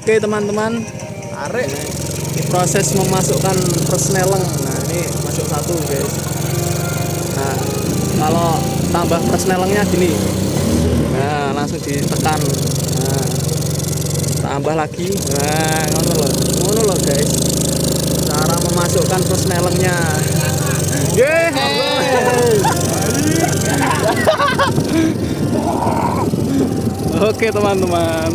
Oke teman-teman, tarik. Ini proses memasukkan persneleng. Nah ini masuk satu guys. Nah kalau tambah persnelengnya gini, nah langsung ditekan. Nah, tambah lagi. Nah ngono loh guys. Cara memasukkan persnelengnya. Oke teman-teman.